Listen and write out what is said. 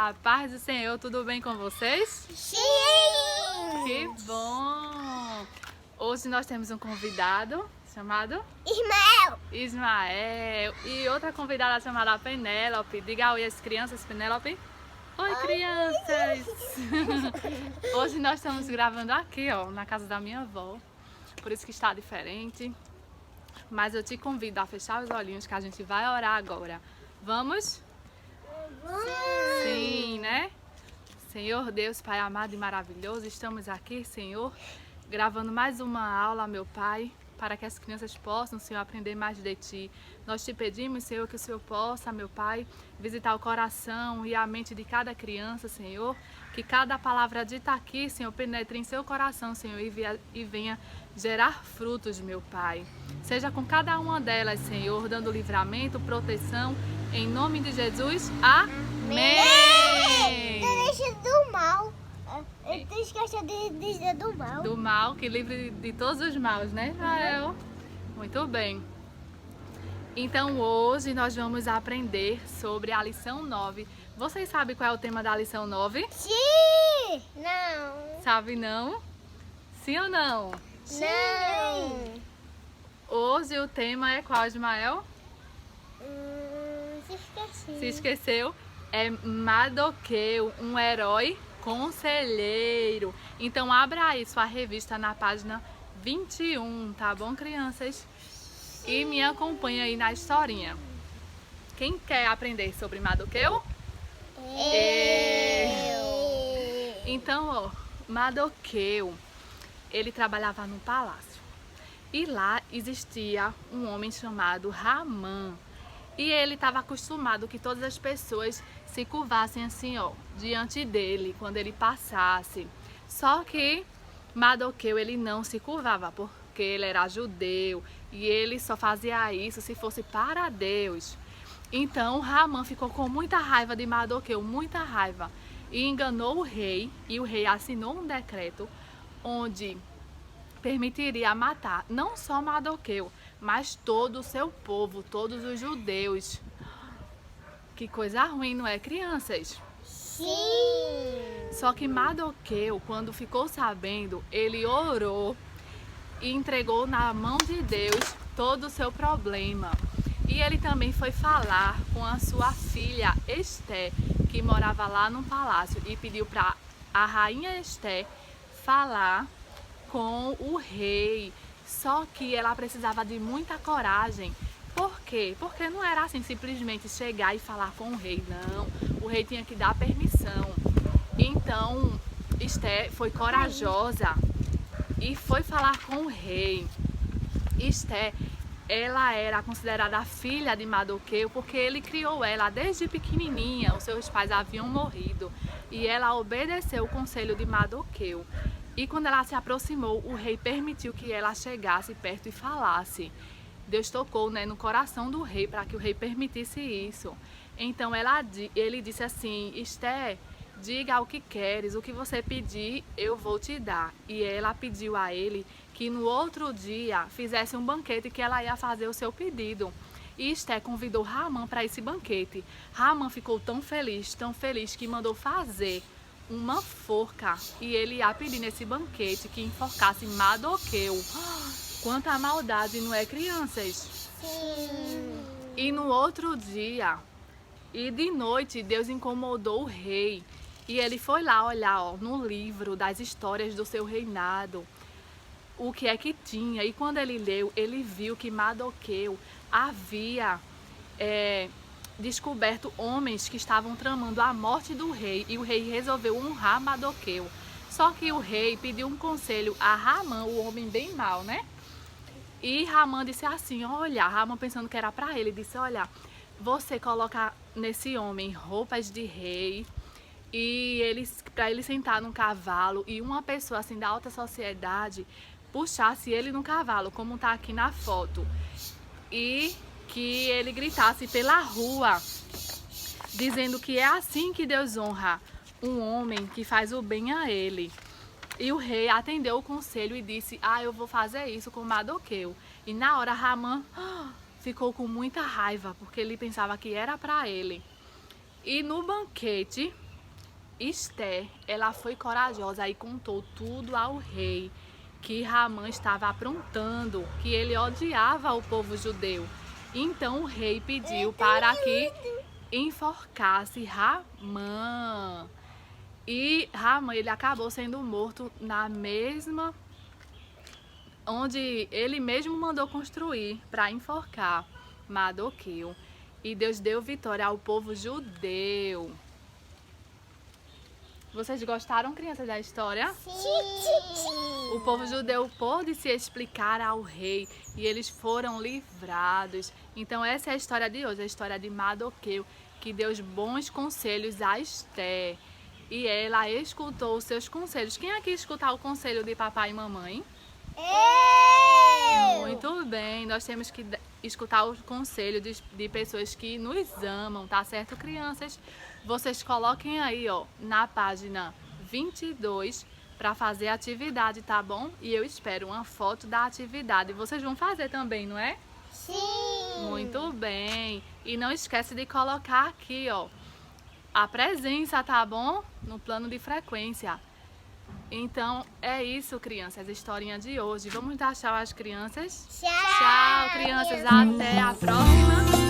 A paz do Senhor, tudo bem com vocês? Sim! Que bom! Hoje nós temos um convidado chamado Ismael! Ismael e outra convidada chamada Penélope. Diga oi às crianças, Penélope. Oi, crianças! Hoje nós estamos gravando aqui, ó, na casa da minha avó. Por isso que está diferente. Mas eu te convido a fechar os olhinhos que a gente vai orar agora. Vamos? Sim, né? Senhor Deus, Pai amado e maravilhoso, estamos aqui, Senhor, gravando mais uma aula, meu Pai, para que as crianças possam, Senhor, aprender mais de Ti. Nós te pedimos, Senhor, que o Senhor possa, meu Pai, visitar o coração e a mente de cada criança, Senhor, que cada palavra dita aqui, Senhor, penetre em seu coração, Senhor, e venha gerar frutos, meu Pai. Seja com cada uma delas, Senhor, dando livramento, proteção, em nome de Jesus. Amém! Deixa do mal. Eu te esqueci de dizer do mal. Do mal, que livre de todos os maus, né, Israel? Muito bem. Então hoje nós vamos aprender sobre a lição 9. Vocês sabem qual é o tema da lição 9? Sim! Não. Sabe não? Sim ou não? Não. Hoje o tema é qual, Ismael? Se esqueci. Se esqueceu? É Mardoqueu, um herói conselheiro. Então abra aí sua revista na página 21, tá bom, crianças? E me acompanha aí na historinha. Quem quer aprender sobre Mardoqueu? Então, ó, Mardoqueu, ele trabalhava no palácio. E lá existia um homem chamado Ramã. E ele estava acostumado que todas as pessoas se curvassem assim, ó, diante dele, quando ele passasse. Só que Mardoqueu, ele não se curvava, porque ele era judeu e ele só fazia isso se fosse para Deus. Então Ramã ficou com muita raiva de Mardoqueu, muita raiva, e enganou o rei, e o rei assinou um decreto onde permitiria matar não só Mardoqueu, mas todo o seu povo, todos os judeus. Que coisa ruim, não é, crianças? Sim! Só que Mardoqueu, quando ficou sabendo, ele orou e entregou na mão de Deus todo o seu problema. E ele também foi falar com a sua filha Esté, que morava lá no palácio, e pediu para a rainha Esté falar com o rei. Só que ela precisava de muita coragem. Por quê? Porque não era assim simplesmente chegar e falar com o rei, não. O rei tinha que dar permissão. Então Esté foi corajosa e foi falar com o rei. Esté, ela era considerada a filha de Mardoqueu porque ele criou ela desde pequenininha. Os seus pais haviam morrido e ela obedeceu o conselho de Mardoqueu. E quando ela se aproximou, o rei permitiu que ela chegasse perto e falasse. Deus tocou, né, no coração do rei para que o rei permitisse isso. Então ele disse assim: Esté, diga o que queres, o que você pedir, eu vou te dar. E ela pediu a ele que no outro dia fizesse um banquete, que ela ia fazer o seu pedido. E Esté convidou Ramã para esse banquete. Ramã ficou tão feliz que mandou fazer uma forca e ele ia pedir nesse banquete que enforcasse Mardoqueu. Quanta maldade, não é, crianças? Sim! E no outro dia, e de noite, Deus incomodou o rei e ele foi lá olhar, ó, no livro das histórias do seu reinado, o que é que tinha. E quando ele leu, ele viu que Mardoqueu havia descoberto homens que estavam tramando a morte do rei, e o rei resolveu honrar Mardoqueu. Só que o rei pediu um conselho a Ramã, o homem bem mau, né? E Ramã disse assim, olha, Ramã pensando que era para ele, disse, olha, você coloca nesse homem roupas de rei e para ele sentar num cavalo, e uma pessoa assim da alta sociedade puxasse ele no cavalo, como tá aqui na foto, e que ele gritasse pela rua, dizendo que é assim que Deus honra um homem que faz o bem a ele. E o rei atendeu o conselho e disse, eu vou fazer isso com Mardoqueu. E na hora Ramã ficou com muita raiva, porque ele pensava que era para ele. E no banquete, Esther, ela foi corajosa e contou tudo ao rei que Ramã estava aprontando, que ele odiava o povo judeu. Então o rei pediu para que enforcasse Ramã. E Ramã, ele acabou sendo morto na mesma onde ele mesmo mandou construir para enforcar Mardoqueu. E Deus deu vitória ao povo judeu. Vocês gostaram, crianças, da história? Sim. O povo judeu pôde se explicar ao rei e eles foram livrados. Então essa é a história de hoje, a história de Mardoqueu, que deu bons conselhos a Esther. E ela escutou os seus conselhos. Quem aqui escutar o conselho de papai e mamãe? Eu. Muito bem, nós temos que escutar o conselho de pessoas que nos amam, tá certo, crianças? Vocês coloquem aí, ó, na página 22 para fazer a atividade, tá bom? E eu espero uma foto da atividade. Vocês vão fazer também, não é? Sim. Muito bem. E não esquece de colocar aqui, ó, a presença, tá bom? No plano de frequência. Então, é isso, crianças, a historinha de hoje. Vamos dar tchau às crianças? Tchau. Tchau, crianças. Até a próxima.